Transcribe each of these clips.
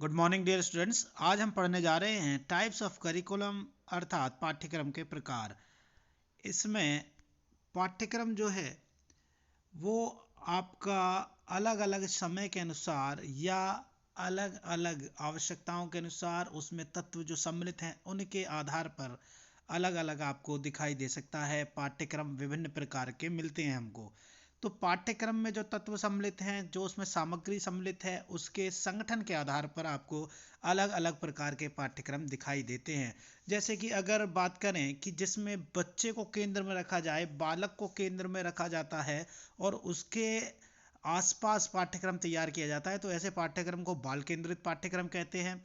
Good morning dear students. आज हम पढ़ने जा रहे हैं टाइप्स ऑफ करिकुलम अर्थात पाठ्यक्रम के प्रकार। इसमें पाठ्यक्रम जो है वो आपका अलग अलग समय के अनुसार या अलग अलग आवश्यकताओं के अनुसार उसमें तत्व जो सम्मिलित हैं उनके आधार पर अलग अलग आपको दिखाई दे सकता है। पाठ्यक्रम विभिन्न प्रकार के मिलते हैं हमको। तो पाठ्यक्रम में जो तत्व सम्मिलित हैं, जो उसमें सामग्री सम्मिलित है, उसके संगठन के आधार पर आपको अलग अलग प्रकार के पाठ्यक्रम दिखाई देते हैं। जैसे कि अगर बात करें कि जिसमें बच्चे को केंद्र में रखा जाए, बालक को केंद्र में रखा जाता है और उसके आसपास पाठ्यक्रम तैयार किया जाता है, तो ऐसे पाठ्यक्रम को बाल केंद्रित पाठ्यक्रम कहते हैं।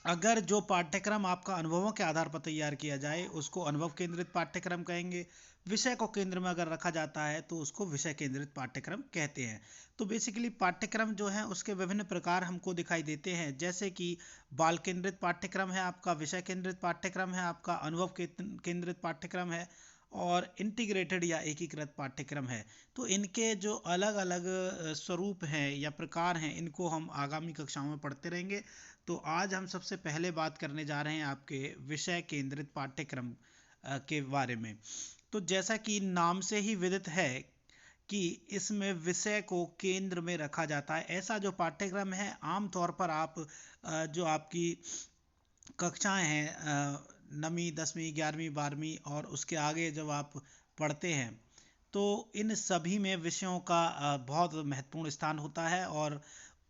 अगर जो पाठ्यक्रम आपका अनुभवों के आधार पर तैयार किया जाए उसको अनुभव केंद्रित पाठ्यक्रम कहेंगे। विषय को केंद्र में अगर रखा जाता है तो उसको विषय केंद्रित पाठ्यक्रम कहते हैं। तो बेसिकली पाठ्यक्रम जो है उसके विभिन्न प्रकार हमको दिखाई देते हैं, जैसे कि बाल केंद्रित पाठ्यक्रम है आपका, विषय केंद्रित पाठ्यक्रम है आपका, अनुभव केंद्रित पाठ्यक्रम है और इंटीग्रेटेड या एकीकृत पाठ्यक्रम है। तो इनके जो अलग अलग स्वरूप हैं या प्रकार हैं, इनको हम आगामी कक्षाओं में पढ़ते रहेंगे। तो आज हम सबसे पहले बात करने जा रहे हैं आपके विषय केंद्रित पाठ्यक्रम के बारे में। तो जैसा कि नाम से ही विदित है कि इसमें विषय को केंद्र में रखा जाता है, ऐसा जो पाठ्यक्रम है आमतौर पर आप जो आपकी कक्षाएं हैं, नवीं 10वीं 11वीं 12वीं और उसके आगे जब आप पढ़ते हैं तो इन सभी में विषयों का बहुत महत्वपूर्ण स्थान होता है और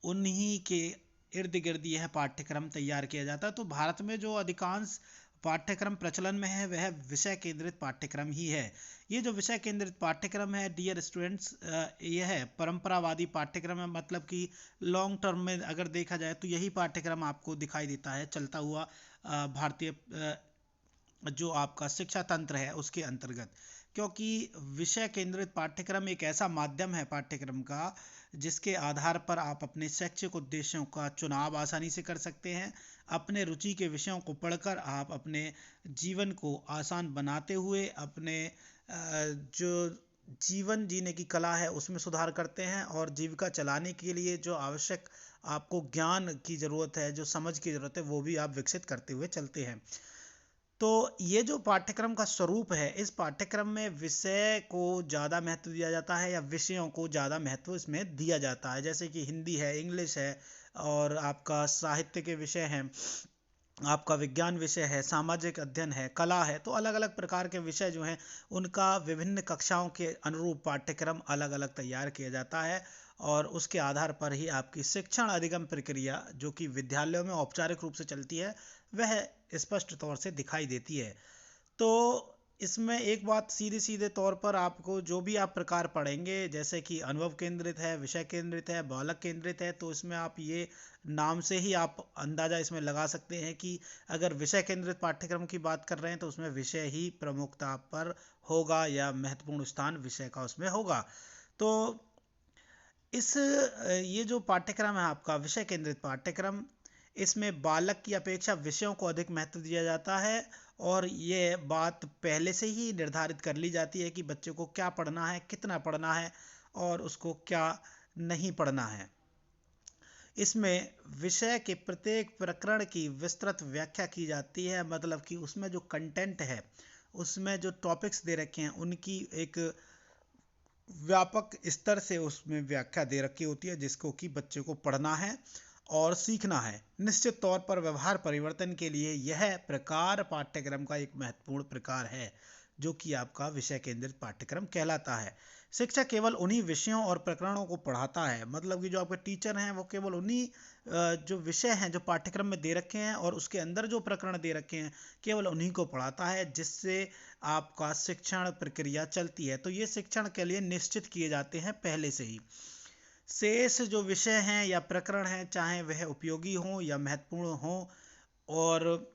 उन्हीं के इर्द गिर्द यह पाठ्यक्रम तैयार किया जाता है। तो भारत में जो अधिकांश पाठ्यक्रम प्रचलन में है वह विषय केंद्रित पाठ्यक्रम ही है। ये जो विषय केंद्रित पाठ्यक्रम है डियर स्टूडेंट्स, यह है परंपरावादी पाठ्यक्रम है। मतलब कि लॉन्ग टर्म में अगर देखा जाए तो यही पाठ्यक्रम आपको दिखाई देता है चलता हुआ भारतीय जो आपका शिक्षा तंत्र है उसके अंतर्गत। क्योंकि विषय केंद्रित पाठ्यक्रम एक ऐसा माध्यम है पाठ्यक्रम का जिसके आधार पर आप अपने शैक्षिक उद्देश्यों का चुनाव आसानी से कर सकते हैं। अपने रुचि के विषयों को पढ़कर आप अपने जीवन को आसान बनाते हुए अपने जो जीवन जीने की कला है उसमें सुधार करते हैं और जीविका चलाने के लिए जो आवश्यक आपको ज्ञान की ज़रूरत है, जो समझ की ज़रूरत है, वो भी आप विकसित करते हुए चलते हैं। तो ये जो पाठ्यक्रम का स्वरूप है, इस पाठ्यक्रम में विषय को ज़्यादा महत्व दिया जाता है या विषयों को ज़्यादा महत्व इसमें दिया जाता है। जैसे कि हिंदी है, इंग्लिश है और आपका साहित्य के विषय हैं, आपका विज्ञान विषय है, सामाजिक अध्ययन है, कला है। तो अलग अलग प्रकार के विषय जो हैं उनका विभिन्न कक्षाओं के अनुरूप पाठ्यक्रम अलग अलग तैयार किया जाता है और उसके आधार पर ही आपकी शिक्षण अधिगम प्रक्रिया जो कि विद्यालयों में औपचारिक रूप से चलती है वह स्पष्ट तौर से दिखाई देती है। तो इसमें एक बात सीधे सीधे तौर पर आपको जो भी आप प्रकार पढ़ेंगे, जैसे कि अनुभव केंद्रित है, विषय केंद्रित है, बालक केंद्रित है, तो इसमें आप ये नाम से ही आप अंदाज़ा इसमें लगा सकते हैं कि अगर विषय केंद्रित पाठ्यक्रम की बात कर रहे हैं तो उसमें विषय ही प्रमुखता पर होगा या महत्वपूर्ण स्थान विषय का उसमें होगा। तो ये जो पाठ्यक्रम है आपका विषय केंद्रित पाठ्यक्रम, इसमें बालक की अपेक्षा विषयों को अधिक महत्व दिया जाता है और ये बात पहले से ही निर्धारित कर ली जाती है कि बच्चे को क्या पढ़ना है, कितना पढ़ना है और उसको क्या नहीं पढ़ना है। इसमें विषय के प्रत्येक प्रकरण की विस्तृत व्याख्या की जाती है। मतलब कि उसमें जो कंटेंट है, उसमें जो टॉपिक्स दे रखे हैं उनकी एक व्यापक स्तर से उसमें व्याख्या दे रखी होती है जिसको कि बच्चे को पढ़ना है और सीखना है। निश्चित तौर पर व्यवहार परिवर्तन के लिए यह प्रकार पाठ्यक्रम का एक महत्वपूर्ण प्रकार है जो कि आपका विषय केंद्रित पाठ्यक्रम कहलाता है। शिक्षक केवल उन्हीं विषयों और प्रकरणों को पढ़ाता है। मतलब कि जो आपके टीचर हैं वो केवल उन्हीं जो विषय हैं जो पाठ्यक्रम में दे रखे हैं और उसके अंदर जो प्रकरण दे रखे हैं केवल उन्हीं को पढ़ाता है, जिससे आपका शिक्षण प्रक्रिया चलती है। तो ये शिक्षण के लिए निश्चित किए जाते हैं पहले से ही। शेष जो विषय हैं या प्रकरण हैं, चाहे वह उपयोगी हों या महत्वपूर्ण हों, और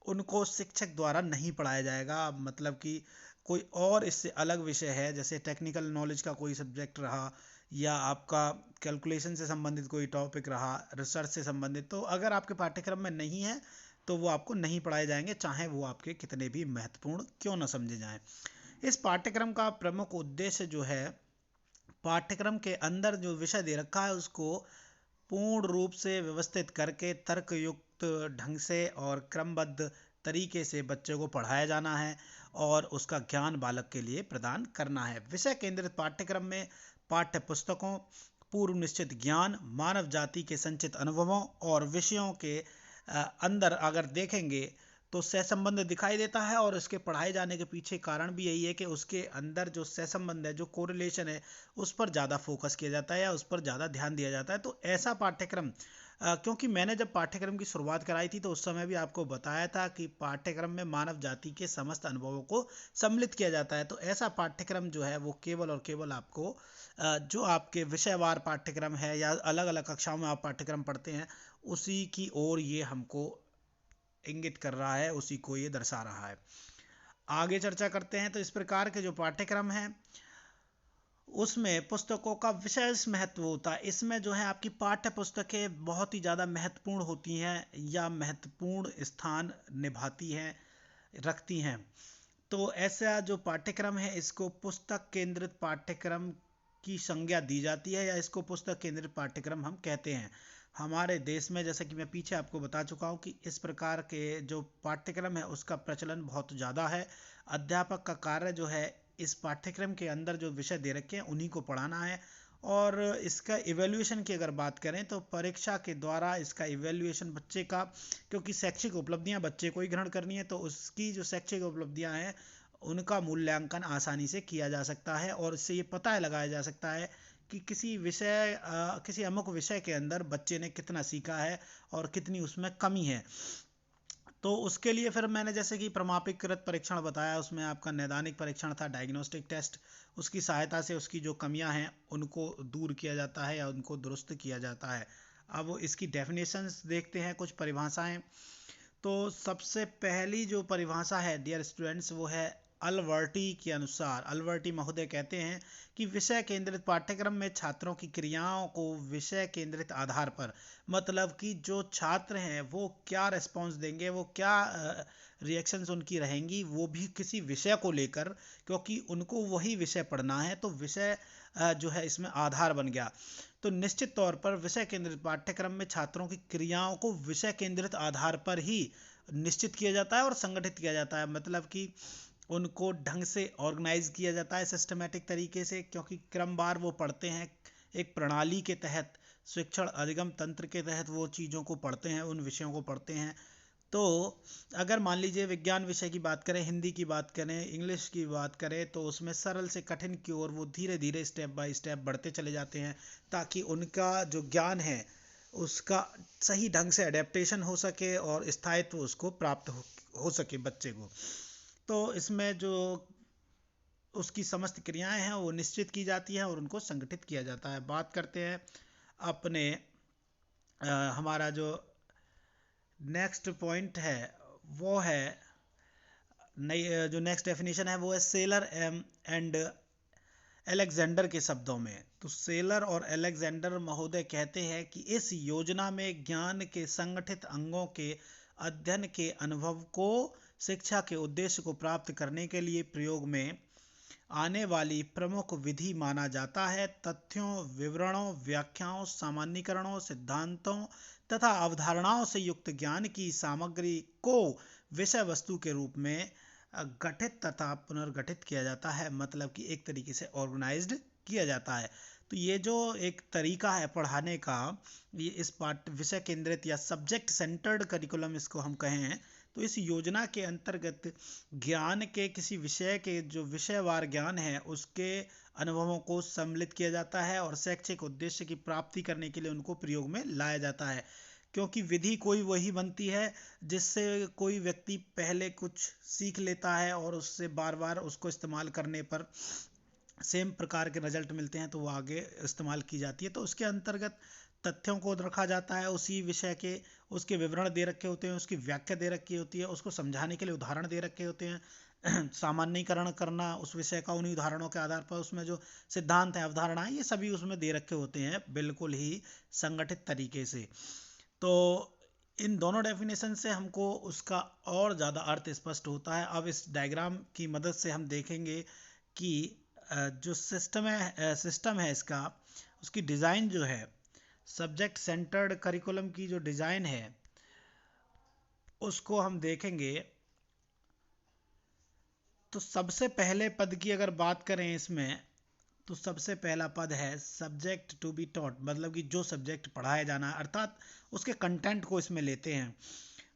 उनको शिक्षक द्वारा नहीं पढ़ाया जाएगा। मतलब कि कोई और इससे अलग विषय है, जैसे टेक्निकल नॉलेज का कोई सब्जेक्ट रहा या आपका कैलकुलेशन से संबंधित कोई टॉपिक रहा, रिसर्च से संबंधित, तो अगर आपके पाठ्यक्रम में नहीं है तो वो आपको नहीं पढ़ाए जाएंगे, चाहे वो आपके कितने भी महत्वपूर्ण क्यों न समझे जाएं। इस पाठ्यक्रम का प्रमुख उद्देश्य जो है, पाठ्यक्रम के अंदर जो विषय दे रखा है उसको पूर्ण रूप से व्यवस्थित करके तर्कयुक्त ढंग से और क्रमबद्ध तरीके से बच्चे को पढ़ाया जाना है और उसका ज्ञान बालक के लिए प्रदान करना है। विषय केंद्रित पाठ्यक्रम में पाठ्य पुस्तकों, पूर्व निश्चित ज्ञान, मानव जाति के संचित अनुभवों और विषयों के अंदर अगर देखेंगे तो सहसंबंध दिखाई देता है। और इसके पढ़ाए जाने के पीछे कारण भी यही है कि उसके अंदर जो सहसंबंध है, जो कोरिलेशन है, उस पर ज़्यादा फोकस किया जाता है या उस पर ज़्यादा ध्यान दिया जाता है। तो ऐसा पाठ्यक्रम, क्योंकि मैंने जब पाठ्यक्रम की शुरुआत कराई थी तो उस समय भी आपको बताया था कि पाठ्यक्रम में मानव जाति के समस्त अनुभवों को सम्मिलित किया जाता है। तो ऐसा पाठ्यक्रम जो है वो केवल और केवल आपको जो आपके विषयवार पाठ्यक्रम है या अलग अलग कक्षाओं में आप पाठ्यक्रम पढ़ते हैं उसी की ओर ये हमको इंगित कर रहा है, उसी को ये दर्शा रहा है। आगे चर्चा करते हैं। तो इस प्रकार के जो पाठ्यक्रम हैं उसमें पुस्तकों का विशेष महत्व होता है। इसमें जो है आपकी पाठ्य पुस्तकें बहुत ही ज़्यादा महत्वपूर्ण होती हैं या महत्वपूर्ण स्थान निभाती हैं, रखती हैं। तो ऐसा जो पाठ्यक्रम है इसको पुस्तक केंद्रित पाठ्यक्रम की संज्ञा दी जाती है या इसको पुस्तक केंद्रित पाठ्यक्रम हम कहते हैं। हमारे देश में, जैसे कि मैं पीछे आपको बता चुका हूँ, कि इस प्रकार के जो पाठ्यक्रम है उसका प्रचलन बहुत ज़्यादा है। अध्यापक का कार्य जो है इस पाठ्यक्रम के अंदर जो विषय दे रखे हैं उन्हीं को पढ़ाना है। और इसका इवैल्यूएशन की अगर बात करें तो परीक्षा के द्वारा इसका इवैल्यूएशन बच्चे का, क्योंकि शैक्षिक उपलब्धियां बच्चे को ही ग्रहण करनी है, तो उसकी जो शैक्षिक उपलब्धियां हैं उनका मूल्यांकन आसानी से किया जा सकता है और इससे ये पता लगाया जा सकता है कि किसी अमुक विषय के अंदर बच्चे ने कितना सीखा है और कितनी उसमें कमी है। तो उसके लिए फिर मैंने जैसे कि प्रमाणीकृत परीक्षण बताया, उसमें आपका नैदानिक परीक्षण था, डायग्नोस्टिक टेस्ट, उसकी सहायता से उसकी जो कमियां हैं उनको दूर किया जाता है या उनको दुरुस्त किया जाता है। अब इसकी डेफिनेशंस देखते हैं, कुछ परिभाषाएं। तो सबसे पहली जो परिभाषा है डियर स्टूडेंट्स वो है अल्बर्टी के अनुसार। अल्बर्टी महोदय कहते हैं कि विषय केंद्रित पाठ्यक्रम में छात्रों की क्रियाओं को विषय केंद्रित आधार पर, मतलब कि जो छात्र हैं वो क्या रिस्पॉन्स देंगे, वो क्या रिएक्शंस उनकी रहेंगी, वो भी किसी विषय को लेकर, क्योंकि उनको वही विषय पढ़ना है, तो विषय जो है इसमें आधार बन गया। तो निश्चित तौर पर विषय केंद्रित पाठ्यक्रम में छात्रों की क्रियाओं को विषय केंद्रित आधार पर ही निश्चित किया जाता है और संगठित किया जाता है। मतलब कि उनको ढंग से ऑर्गेनाइज किया जाता है सिस्टमेटिक तरीके से, क्योंकि क्रमवार वो पढ़ते हैं, एक प्रणाली के तहत, शिक्षण अधिगम तंत्र के तहत वो चीज़ों को पढ़ते हैं, उन विषयों को पढ़ते हैं। तो अगर मान लीजिए विज्ञान विषय की बात करें, हिंदी की बात करें, इंग्लिश की बात करें, तो उसमें सरल से कठिन की ओर वो धीरे धीरे स्टेप बाय स्टेप बढ़ते चले जाते हैं ताकि उनका जो ज्ञान है उसका सही ढंग से अडेप्टेशन हो सके और स्थायित्व उसको प्राप्त हो सके बच्चे को। तो इसमें जो उसकी समस्त क्रियाएं हैं वो निश्चित की जाती हैं और उनको संगठित किया जाता है। बात करते हैं अपने हमारा जो नेक्स्ट पॉइंट है वो है नई जो नेक्स्ट डेफिनेशन है वो है सेलर एंड अलेक्जेंडर के शब्दों में। तो सेलर और अलेक्जेंडर महोदय कहते हैं कि इस योजना में ज्ञान के संगठित अंगों के अध्ययन के अनुभव को शिक्षा के उद्देश्य को प्राप्त करने के लिए प्रयोग में आने वाली प्रमुख विधि माना जाता है। तथ्यों, विवरणों, व्याख्याओं, सामान्यीकरणों, सिद्धांतों तथा अवधारणाओं से युक्त ज्ञान की सामग्री को विषय वस्तु के रूप में गठित तथा पुनर्गठित किया जाता है, मतलब कि एक तरीके से ऑर्गेनाइज्ड किया जाता है। तो ये जो एक तरीका है पढ़ाने का, ये इस पाठ विषय केंद्रित या सब्जेक्ट सेंटर्ड करिकुलम इसको हम कहें, तो इस योजना के अंतर्गत ज्ञान के किसी विषय के जो विषयवार ज्ञान है उसके अनुभवों को सम्मिलित किया जाता है और शैक्षिक उद्देश्य की प्राप्ति करने के लिए उनको प्रयोग में लाया जाता है। क्योंकि विधि कोई वही बनती है जिससे कोई व्यक्ति पहले कुछ सीख लेता है और उससे बार बार उसको इस्तेमाल करने पर सेम प्रकार के रिजल्ट मिलते हैं तो वो आगे इस्तेमाल की जाती है। तो उसके अंतर्गत तथ्यों को रखा जाता है, उसी विषय के उसके विवरण दे रखे होते हैं, उसकी व्याख्या दे रखी होती है, उसको समझाने के लिए उदाहरण दे रखे होते हैं, सामान्यीकरण करना उस विषय का उन्हीं उदाहरणों के आधार पर, उसमें जो सिद्धांत है, अवधारणाएं, ये सभी उसमें दे रखे होते हैं बिल्कुल ही संगठित तरीके से। तो इन दोनों डेफिनेशन से हमको उसका और ज़्यादा अर्थ स्पष्ट होता है। अब इस डायग्राम की मदद से हम देखेंगे कि जो सिस्टम है इसका, उसकी डिज़ाइन जो है सब्जेक्ट सेंटर्ड करिकुलम की जो डिज़ाइन है उसको हम देखेंगे। तो सबसे पहले पद की अगर बात करें इसमें, तो सबसे पहला पद है सब्जेक्ट टू बी टॉट, मतलब कि जो सब्जेक्ट पढ़ाया जाना है, अर्थात उसके कंटेंट को इसमें लेते हैं।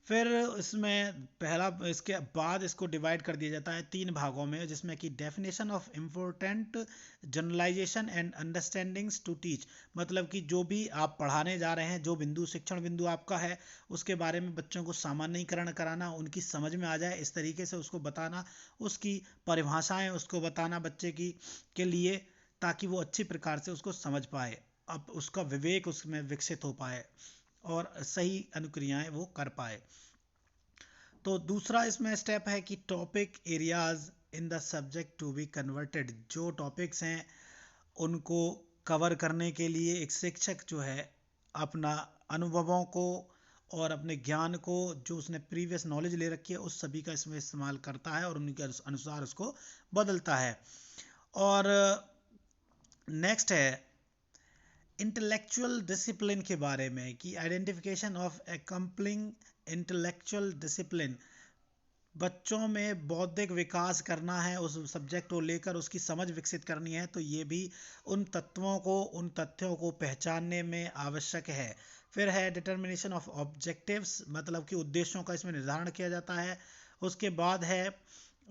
फिर इसमें पहला, इसके बाद इसको डिवाइड कर दिया जाता है 3 भागों में, जिसमें कि definition of important, generalisation and understandings to teach, मतलब कि जो भी आप पढ़ाने जा रहे हैं, जो बिंदु शिक्षण बिंदु आपका है, उसके बारे में बच्चों को सामान्यीकरण कराना, उनकी समझ में आ जाए इस तरीके से उसको बताना, उसकी परिभाषाएं उसको बताना बच्चे की के लिए, ताकि वो अच्छी प्रकार से उसको समझ पाए, अब उसका विवेक उसमें विकसित हो पाए और सही अनुक्रियाएं वो कर पाए। तो दूसरा इसमें स्टेप है कि topic areas in the subject to be converted, जो टॉपिक्स हैं उनको कवर करने के लिए एक शिक्षक जो है अपना अनुभवों को और अपने ज्ञान को, जो उसने प्रीवियस नॉलेज ले रखी है, उस सभी का इसमें इस्तेमाल करता है और उनके अनुसार उसको बदलता है। और नेक्स्ट है इंटेलेक्चुअल डिसिप्लिन के बारे में, कि आइडेंटिफिकेशन ऑफ एकम्पलिंग इंटेलेक्चुअल डिसिप्लिन, बच्चों में बौद्धिक विकास करना है, उस सब्जेक्ट को लेकर उसकी समझ विकसित करनी है, तो ये भी उन तत्वों को, उन तथ्यों को पहचानने में आवश्यक है। फिर है डिटर्मिनेशन ऑफ ऑब्जेक्टिव्स, मतलब कि उद्देश्यों का इसमें निर्धारण किया जाता है। उसके बाद है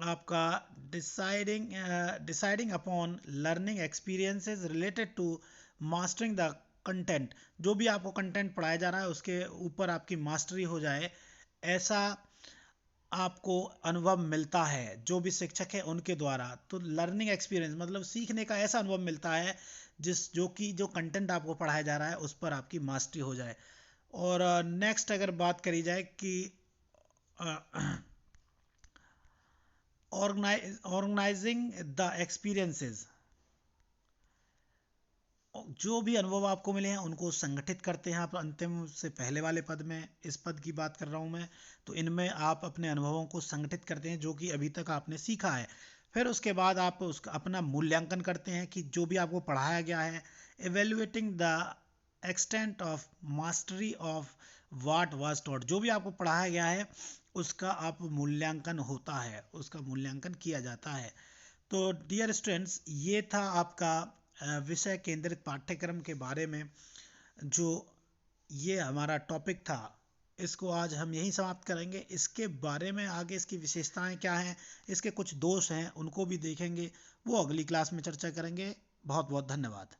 आपका deciding upon learning experiences related to mastering the content, जो भी आपको कंटेंट पढ़ाया जा रहा है उसके ऊपर आपकी मास्टरी हो जाए, ऐसा आपको अनुभव मिलता है जो भी शिक्षक है उनके द्वारा। तो लर्निंग एक्सपीरियंस मतलब सीखने का ऐसा अनुभव मिलता है जो कंटेंट आपको पढ़ाया जा रहा है उस पर आपकी मास्टरी हो जाए। और नेक्स्ट अगर बात करी जाए कि ऑर्गेनाइजिंग द एक्सपीरियंसेस, जो भी अनुभव आपको मिले हैं उनको संगठित करते हैं आप। अंतिम से पहले वाले पद में, इस पद की बात कर रहा हूं मैं, तो इनमें आप अपने अनुभवों को संगठित करते हैं जो कि अभी तक आपने सीखा है। फिर उसके बाद आप उसका अपना मूल्यांकन करते हैं कि जो भी आपको पढ़ाया गया है, evaluating the extent of mastery of what was taught, जो भी आपको पढ़ाया गया है उसका आप मूल्यांकन होता है, उसका मूल्यांकन किया जाता है। तो डियर स्टूडेंट्स, ये था आपका विषय केंद्रित पाठ्यक्रम के बारे में, जो ये हमारा टॉपिक था, इसको आज हम यहीं समाप्त करेंगे। इसके बारे में आगे इसकी विशेषताएं क्या हैं, इसके कुछ दोष हैं, उनको भी देखेंगे, वो अगली क्लास में चर्चा करेंगे। बहुत बहुत धन्यवाद।